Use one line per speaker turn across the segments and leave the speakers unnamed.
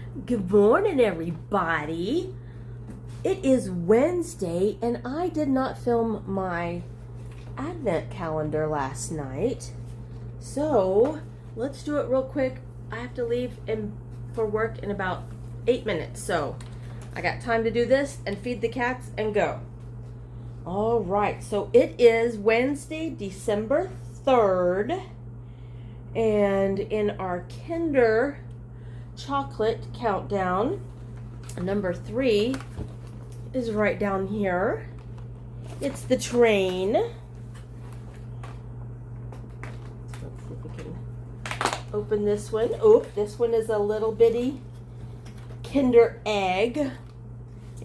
Good morning, everybody. It is Wednesday, and I did not film my advent calendar last night. So let's do it real quick. I have to leave for work in about 8 minutes, so I got time to do this and feed the cats and go. All right, so it is Wednesday, December 3rd, and in our Kinder chocolate countdown, number 3 is right down here. It's the train. Let's see if we can open this one. Oh, this one is a little bitty Kinder egg.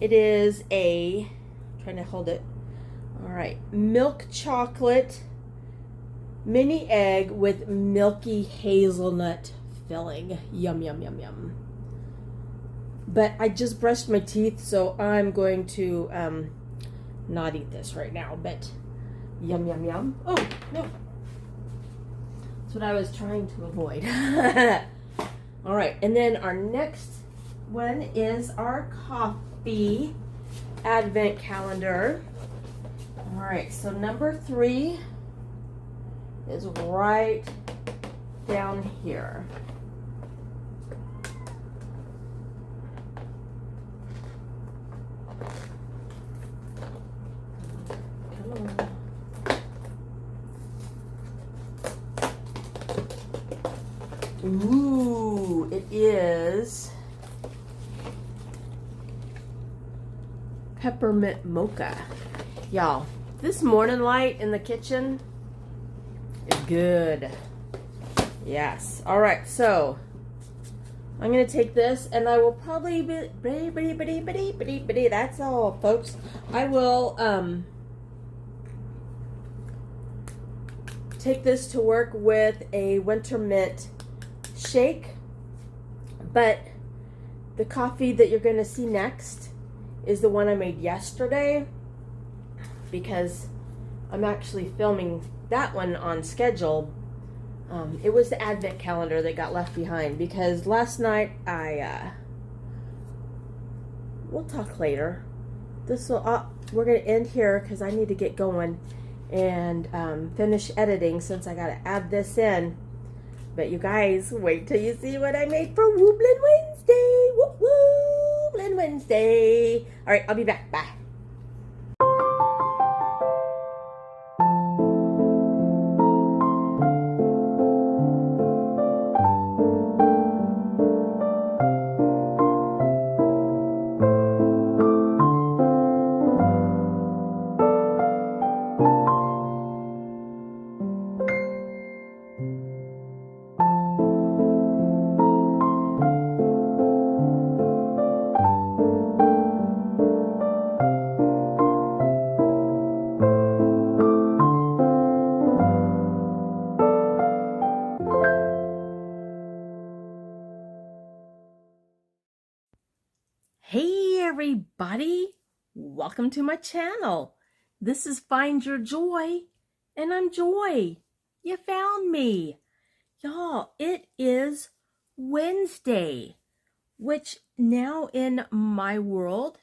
It is I'm trying to hold it. All right, milk chocolate mini egg with milky hazelnut filling. Yum, yum, yum, yum. But I just brushed my teeth, so I'm going to not eat this right now, but yum, yum, yum. Oh, no. That's what I was trying to avoid. All right, and then our next one is our coffee advent calendar. All right, so number 3 is right down here. Ooh, it is peppermint mocha. Y'all, this morning light in the kitchen is good. Yes. All right, so I'm going to take this and I will probably that's all, folks. I will take this to work with a winter mint shake, but the coffee that you're going to see next is the one I made yesterday, because I'm actually filming that one on schedule. It was the advent calendar that got left behind because last night we'll talk later. We're going to end here because I need to get going and finish editing since I got to add this in. But you guys, wait till you see what I made for Wooblin Wednesday. Wooblin Wednesday. All right, I'll be back. Bye. Hey everybody, welcome to my channel. This is Find Your Joy, and I'm Joy. You found me. Y'all, it is Wednesday, which now in my world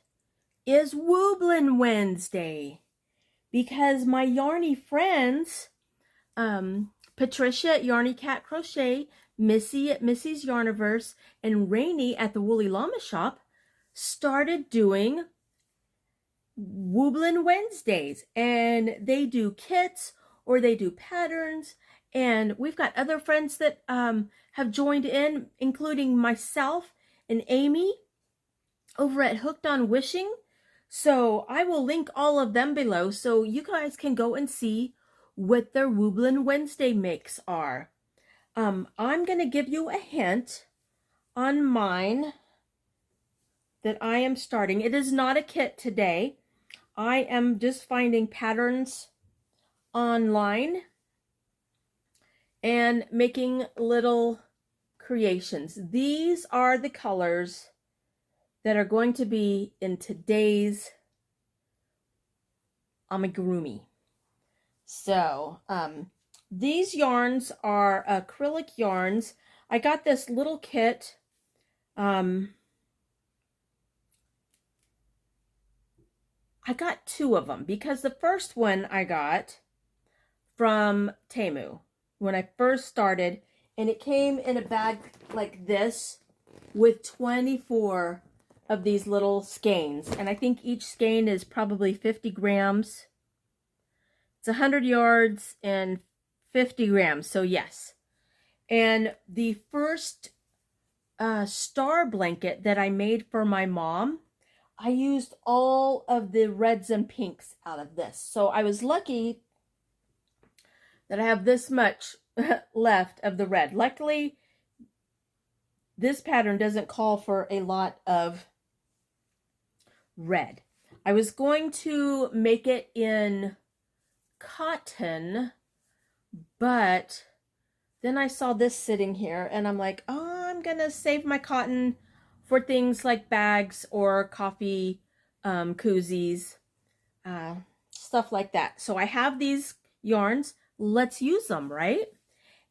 is Wooblin Wednesday, because my yarny friends, Patricia at Yarny Cat Crochet, Missi at Missy's Yarniverse, and Ranee at the Woolly Llama Shop started doing Wooblin Wednesdays, and they do kits or they do patterns, and we've got other friends that have joined in, including myself and Amie over at Hooked on Wishing. So I will link all of them below so you guys can go and see what their Wooblin Wednesday makes are. I'm going to give you a hint on mine that I am starting. It is not a kit today. I am just finding patterns online and making little creations. These are the colors that are going to be in today's amigurumi. So these yarns are acrylic yarns. I got this little kit I got two of them because the first one I got from Temu when I first started, and it came in a bag like this with 24 of these little skeins, and I think each skein is probably 50 grams. It's 100 yards and 50 grams, so yes. And the first star blanket that I made for my mom, I used all of the reds and pinks out of this. So I was lucky that I have this much left of the red. Luckily, this pattern doesn't call for a lot of red. I was going to make it in cotton, but then I saw this sitting here and I'm like, oh, I'm gonna save my cotton for things like bags or coffee koozies, stuff like that. So I have these yarns. Let's use them, right?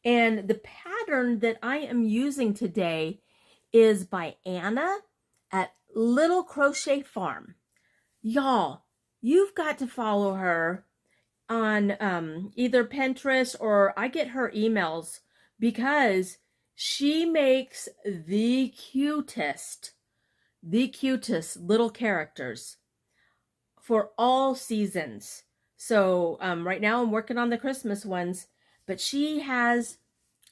And the pattern that I am using today is by Anna at Little Crochet Farm. Y'all, you've got to follow her on either Pinterest, or I get her emails because she makes the cutest little characters for all seasons. So right now I'm working on the Christmas ones, but she has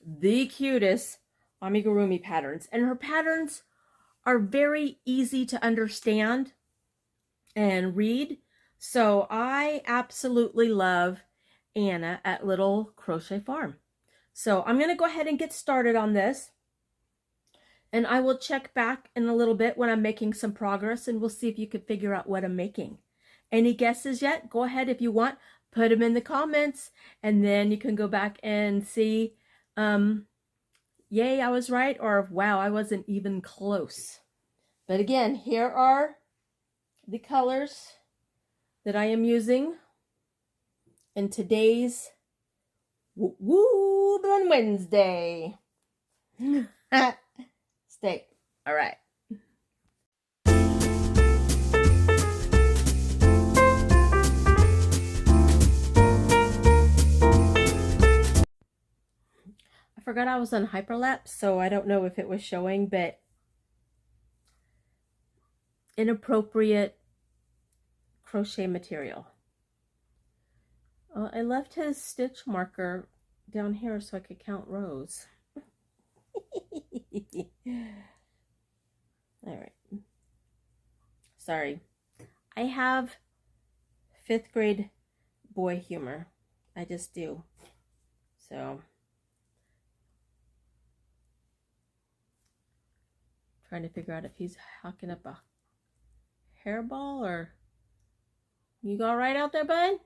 the cutest amigurumi patterns, and her patterns are very easy to understand and read. So I absolutely love Anna at Little Crochet Farm. So I'm going to go ahead and get started on this, and I will check back in a little bit when I'm making some progress, and we'll see if you can figure out what I'm making. Any guesses yet? Go ahead if you want, put them in the comments, and then you can go back and see, yay, I was right, or wow, I wasn't even close. But again, here are the colors that I am using in today's Woo on Wednesday. Steak. All right. I forgot I was on hyperlapse, so I don't know if it was showing, but inappropriate crochet material. I left his stitch marker down here so I could count rows. All right. Sorry. I have 5th grade boy humor. I just do. So, trying to figure out if he's hocking up a hairball or... You all right out there, bud?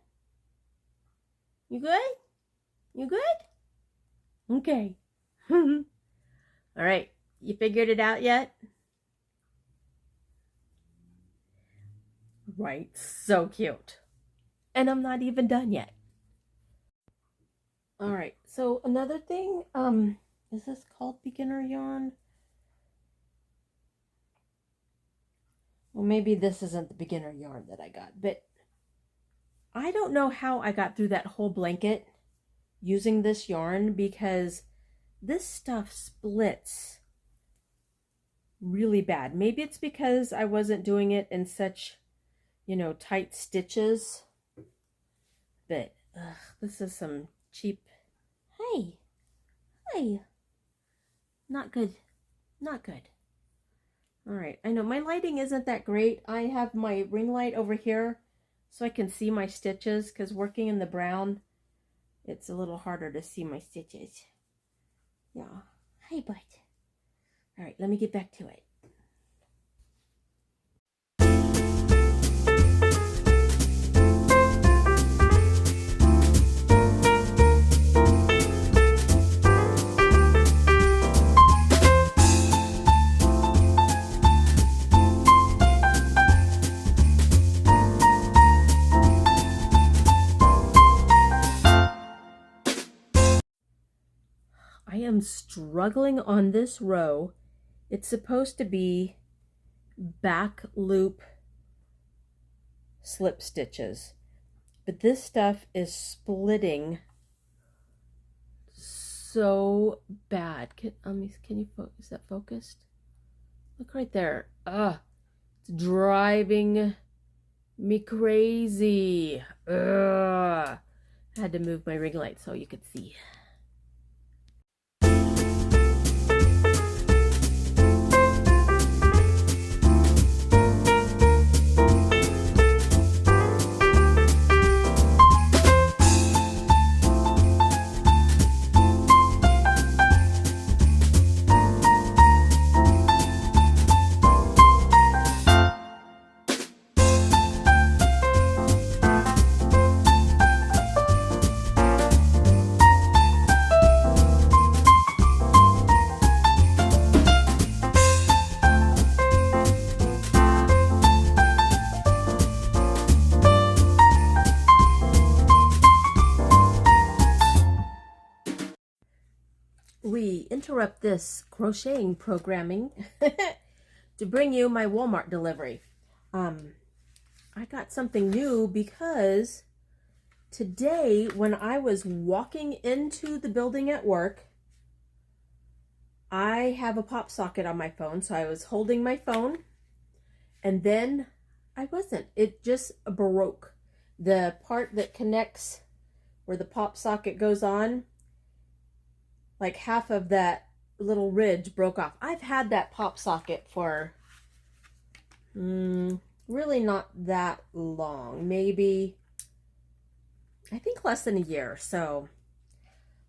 You good? You good? Okay. All right. You figured it out yet? Right. So cute. And I'm not even done yet. All right. So another thing, is this called beginner yarn? Well, maybe this isn't the beginner yarn that I got, but I don't know how I got through that whole blanket using this yarn, because this stuff splits really bad. Maybe it's because I wasn't doing it in such, tight stitches. But this is some cheap... Hey. Not good. Not good. All right. I know my lighting isn't that great. I have my ring light over here so I can see my stitches, because working in the brown, it's a little harder to see my stitches. Yeah. Hey, bud. All right, let me get back to it. I am struggling on this row. It's supposed to be back loop slip stitches, but this stuff is splitting so bad. Can you focus? Is that focused? Look right there. It's driving me crazy. I had to move my ring light so you could see. We interrupt this crocheting programming to bring you my Walmart delivery. I got something new because today when I was walking into the building at work, I have a pop socket on my phone, so I was holding my phone and then I wasn't. It just broke. The part that connects where the pop socket goes on, like half of that little ridge broke off. I've had that pop socket for really not that long. Maybe, I think less than a year. So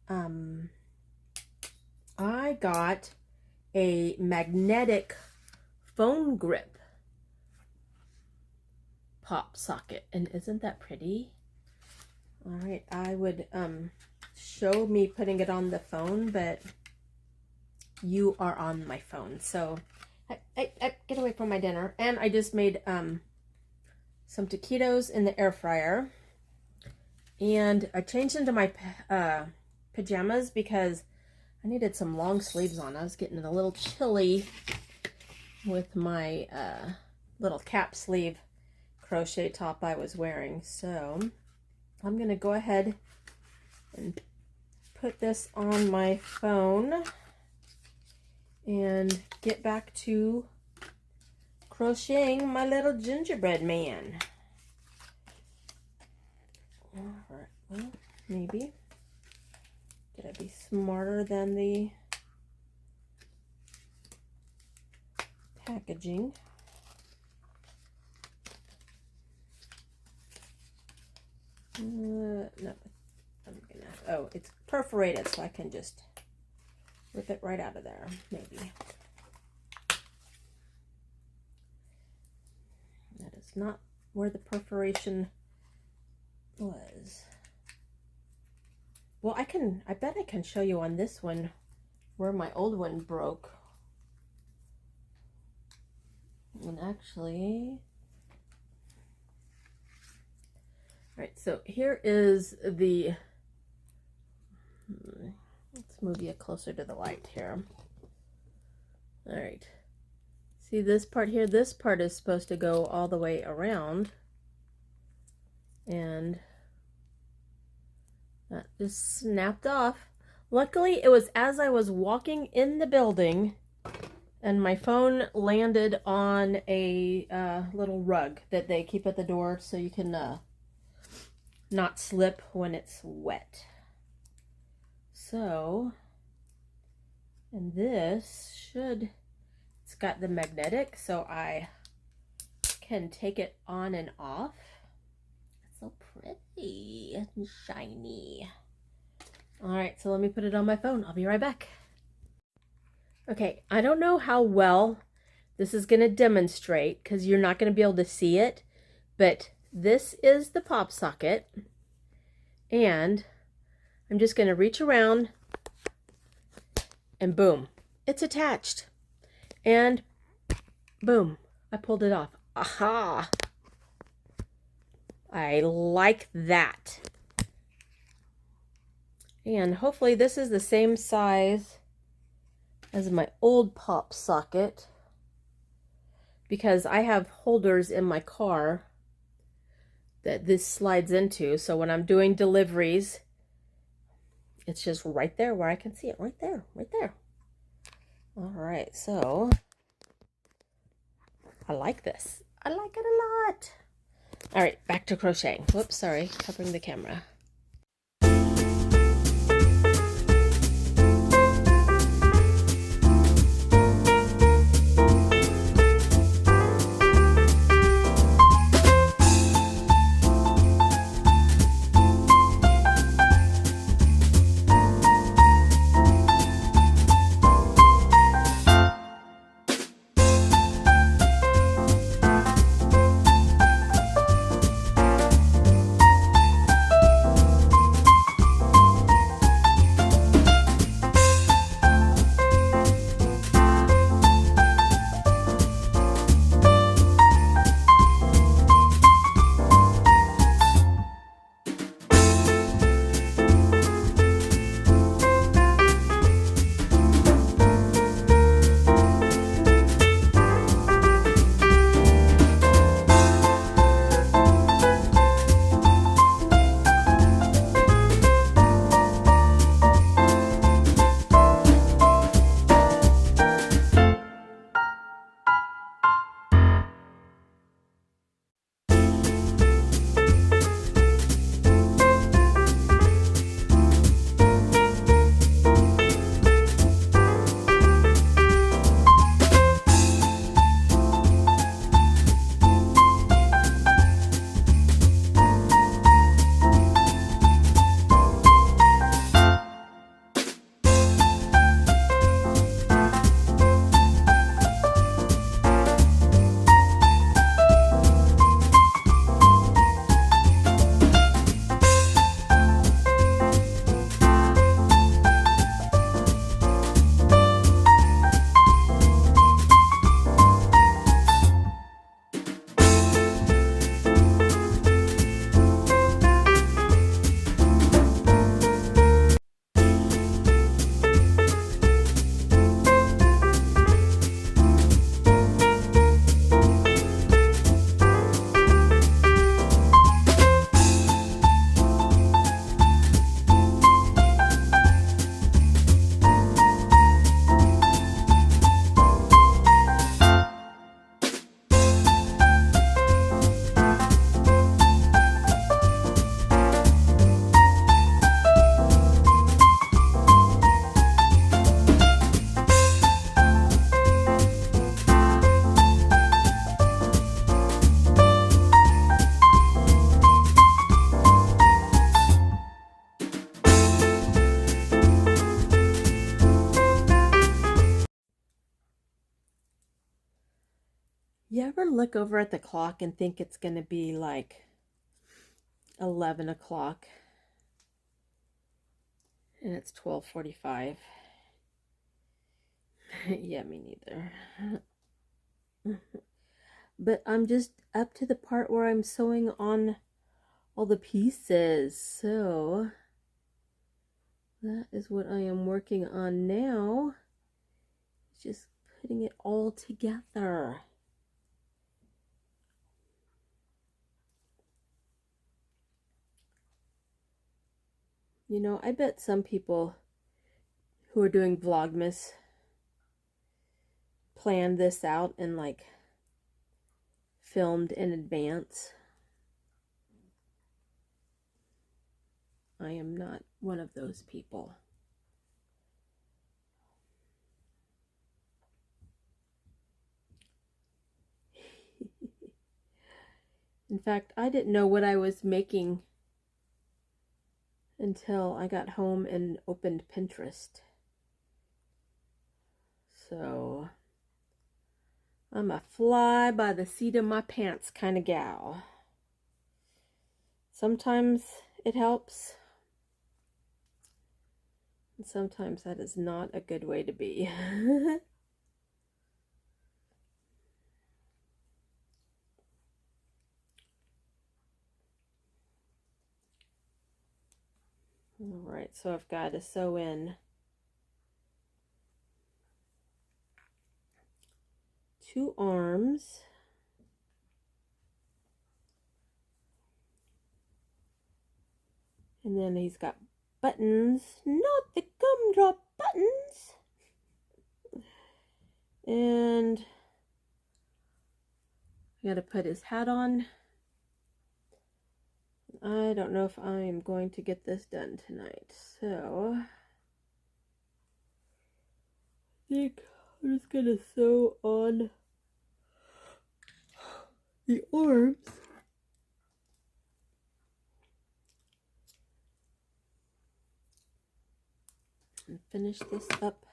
I got a magnetic phone grip pop socket. And isn't that pretty? All right, I would show me putting it on the phone, but you are on my phone, so I get away from my dinner. And I just made some taquitos in the air fryer, and I changed into my pajamas because I needed some long sleeves on. I was getting a little chilly with my little cap sleeve crochet top I was wearing, so I'm gonna go ahead and put this on my phone and get back to crocheting my little gingerbread man. Alright, well, maybe. Did I be smarter than the packaging? No, I'm gonna, oh, it's perforated, so I can just rip it right out of there, maybe. That is not where the perforation was. Well, I bet I can show you on this one where my old one broke. And actually, all right, so here is the, let's move you closer to the light here. All right, see this part here? This part is supposed to go all the way around, and that just snapped off. Luckily, it was as I was walking in the building, and my phone landed on a little rug that they keep at the door so you can not slip when it's wet. So, and this should, it's got the magnetic, so I can take it on and off. It's so pretty and shiny. All right, so let me put it on my phone. I'll be right back. Okay, I don't know how well this is going to demonstrate because you're not going to be able to see it, but this is the pop socket, and I'm just going to reach around and boom, it's attached, and boom, I pulled it off. Aha! I like that. And hopefully this is the same size as my old pop socket because I have holders in my car that this slides into. So when I'm doing deliveries, it's just right there where I can see it. Right there, right there. All right, so I like this. I like it a lot. All right, back to crocheting. Whoops, sorry, covering the camera. You ever look over at the clock and think it's going to be like 11 o'clock and it's 12:45? Yeah, me neither. But I'm just up to the part where I'm sewing on all the pieces. So that is what I am working on now. Just putting it all together. You know, I bet some people who are doing Vlogmas planned this out and like filmed in advance. I am not one of those people. In fact, I didn't know what I was making until I got home and opened Pinterest. So I'm a fly by the seat of my pants kind of gal. Sometimes it helps, and sometimes that is not a good way to be. All right, so I've got to sew in 2 arms. And then he's got buttons, not the gumdrop buttons. And I gotta put his hat on. I don't know if I'm going to get this done tonight, so I think I'm just gonna sew on the arms. And finish this up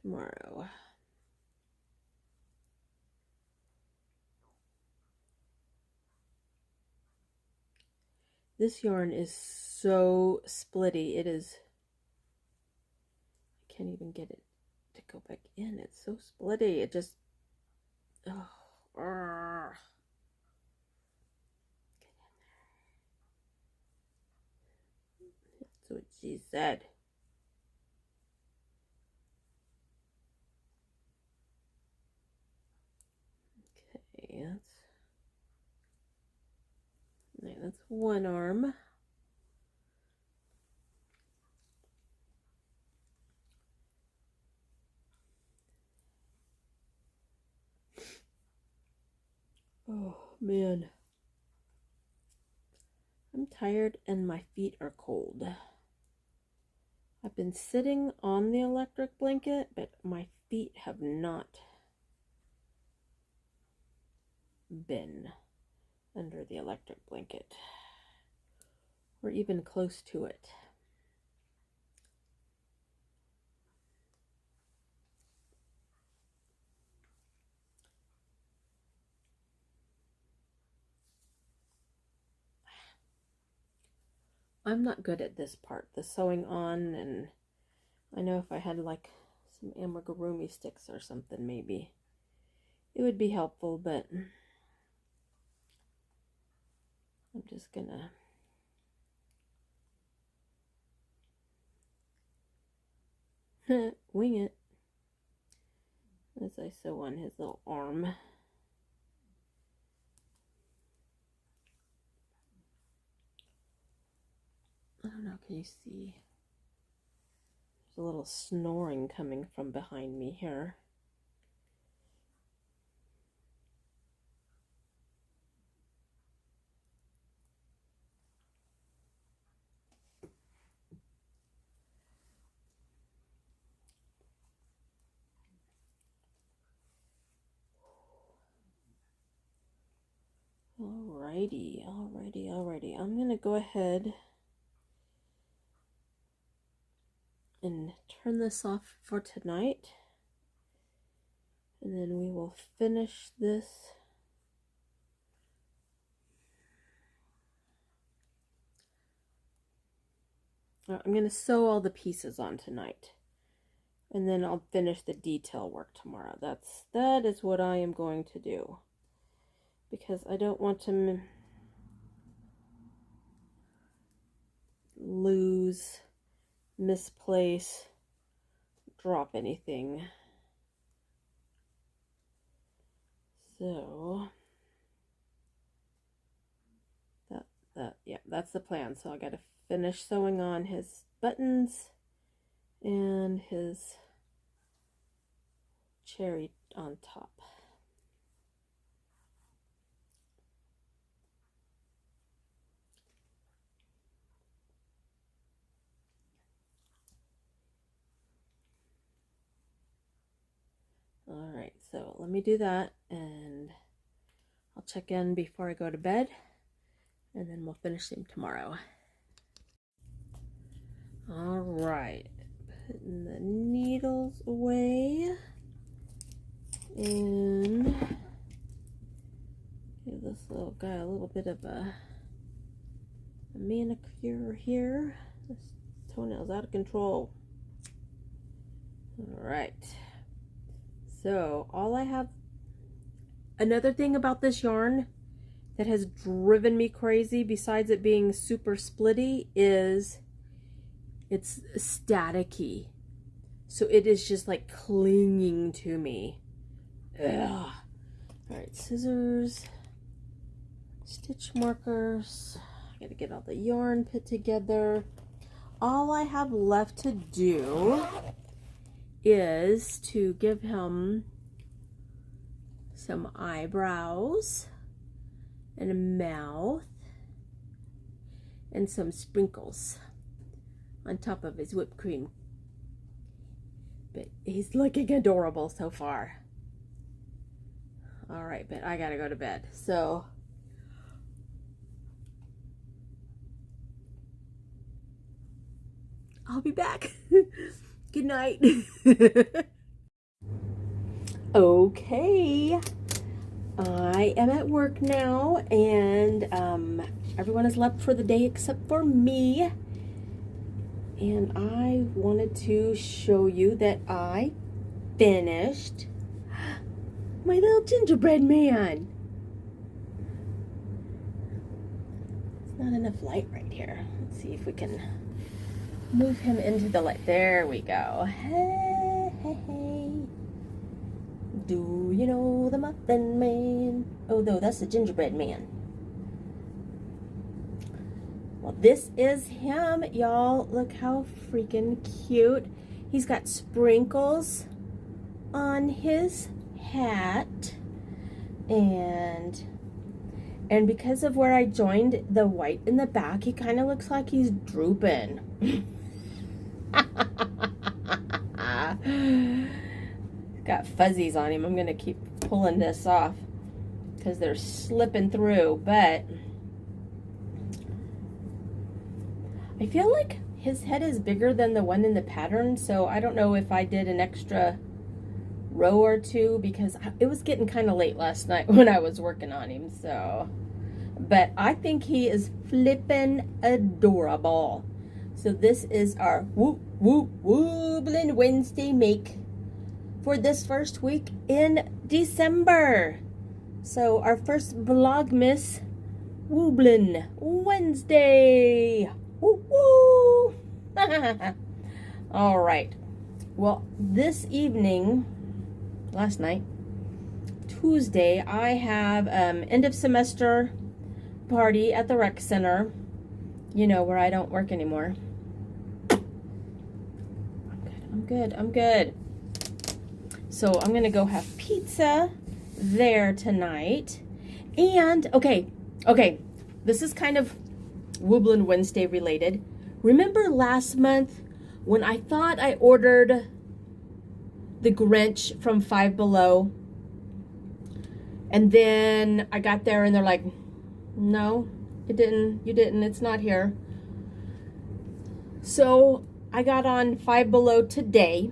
tomorrow. This yarn is so splitty. It is, I can't even get it to go back in. It's so splitty. It just, oh, that's what she said. Okay, that's one arm. Oh man, I'm tired and my feet are cold. I've been sitting on the electric blanket, but my feet have not been under the electric blanket or even close to it. I'm not good at this part, the sewing on, and I know if I had like some amigurumi sticks or something, maybe it would be helpful, but I'm just gonna wing it as I sew on his little arm. I don't know, can you see? There's a little snoring coming from behind me here. Alrighty. I'm gonna go ahead and turn this off for tonight, and then we will finish this. I'm gonna sew all the pieces on tonight, and then I'll finish the detail work tomorrow. That is what I am going to do, because I don't want to lose, misplace, drop anything. So yeah, that's the plan. So I got to finish sewing on his buttons and his cherry on top. All right, so let me do that, and I'll check in before I go to bed, and then we'll finish them tomorrow. All right, putting the needles away, and give this little guy a little bit of a manicure here. This toenail's out of control. All right. So all I have, another thing about this yarn that has driven me crazy, besides it being super splitty, is it's staticky. So it is just like clinging to me. Ugh. All right, scissors, stitch markers. I gotta get all the yarn put together. All I have left to do is to give him some eyebrows and a mouth and some sprinkles on top of his whipped cream. But he's looking adorable so far. All right, but I gotta go to bed. So I'll be back. Good night. Okay. I am at work now, and everyone has left for the day except for me. And I wanted to show you that I finished my little gingerbread man. It's not enough light right here. Let's see if we can move him into the light. There we go. Hey, hey, hey. Do you know the Muffin Man? Oh, no, that's the gingerbread man. Well, this is him, y'all. Look how freaking cute. He's got sprinkles on his hat. And because of where I joined the white in the back, he kind of looks like he's drooping. Got fuzzies on him. I'm going to keep pulling this off because they're slipping through, but I feel like his head is bigger than the one in the pattern, so I don't know if I did an extra row or two because it was getting kind of late last night when I was working on him, so. But I think he is flippin' adorable. So this is our Wooblin Wednesday make for this first week in December. So our first Vlogmas Wooblin Wednesday. Woo woo! All right. Well, this evening, last night, Tuesday, I have end of semester party at the rec center. You know, where I don't work anymore. I'm good. So I'm gonna go have pizza there tonight. And okay, this is kind of Wooblin Wednesday related. Remember last month when I thought I ordered the Grinch from Five Below, and then I got there and they're like, no, you didn't, it's not here. So I got on Five Below today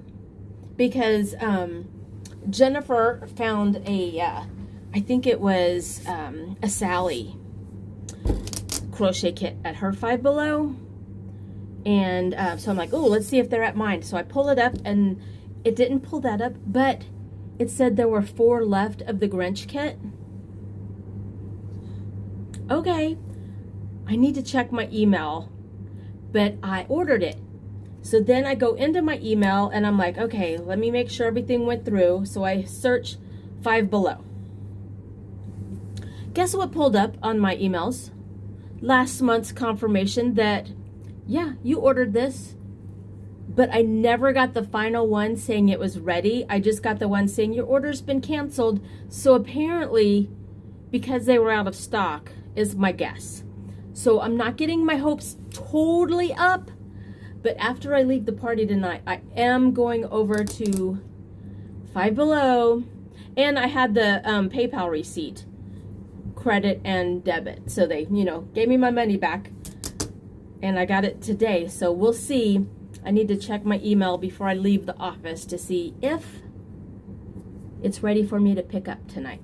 because Jennifer found a, I think it was a Sally crochet kit at her Five Below. And so I'm like, oh, let's see if they're at mine. So I pull it up and it didn't pull that up, but it said there were 4 left of the Grinch kit. Okay, I need to check my email, but I ordered it. So then I go into my email and I'm like, okay, let me make sure everything went through. So I search Five Below. Guess what pulled up on my emails? Last month's confirmation that, yeah, you ordered this, but I never got the final one saying it was ready. I just got the one saying your order's been canceled. So apparently, because they were out of stock, is my guess. So I'm not getting my hopes totally up, but after I leave the party tonight, I am going over to Five Below, and I had the PayPal receipt, credit and debit. So they, you know, gave me my money back, and I got it today. So we'll see. I need to check my email before I leave the office to see if it's ready for me to pick up tonight.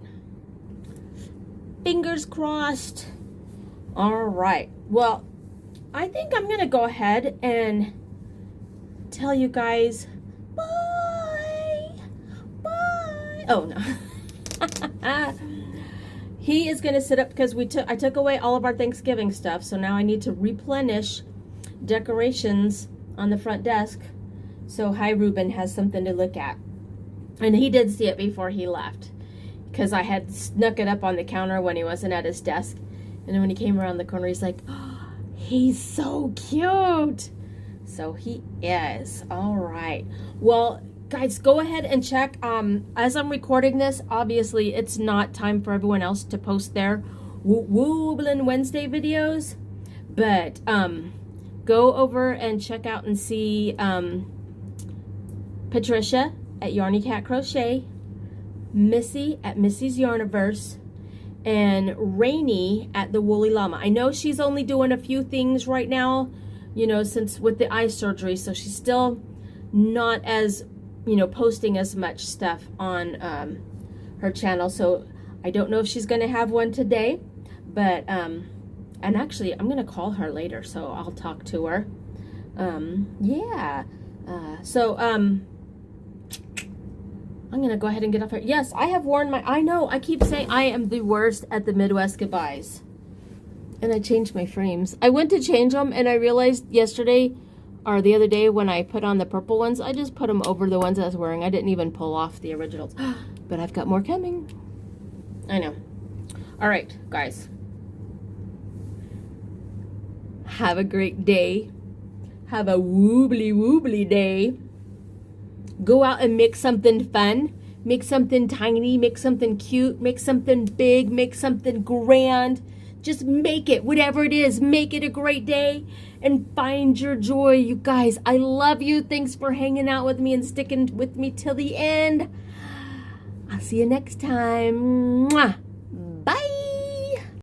Fingers crossed. All right. Well, I think I'm going to go ahead and tell you guys bye. Bye. Oh, no. He is going to sit up because I took away all of our Thanksgiving stuff. So now I need to replenish decorations on the front desk. So Hi Ruben has something to look at. And he did see it before he left, because I had snuck it up on the counter when he wasn't at his desk. And then when he came around the corner, he's like, oh, he's so cute. So he is. All right. Well, guys, go ahead and check. As I'm recording this, obviously it's not time for everyone else to post their Wooblin' Wednesday videos. But go over and check out and see Patricia at Yarny Cat Crochet, Missi at Missy's Yarniverse, and Ranee at the Woolly Llama. I know she's only doing a few things right now, you know, since with the eye surgery, so she's still not as, you know, posting as much stuff on her channel. So I don't know if she's going to have one today, but and actually I'm going to call her later, so I'll talk to her. Yeah. I'm going to go ahead and get off here. Yes, I have worn my... I know, I keep saying I am the worst at the Midwest goodbyes. And I changed my frames. I went to change them, and I realized yesterday, or the other day, when I put on the purple ones, I just put them over the ones I was wearing. I didn't even pull off the originals. But I've got more coming. I know. All right, guys. Have a great day. Have a woobly day. Go out and make something fun. Make something tiny. Make something cute. Make something big. Make something grand. Just make it. Whatever it is. Make it a great day. And find your joy, you guys. I love you. Thanks for hanging out with me and sticking with me till the end. I'll see you next time. Mwah. Bye.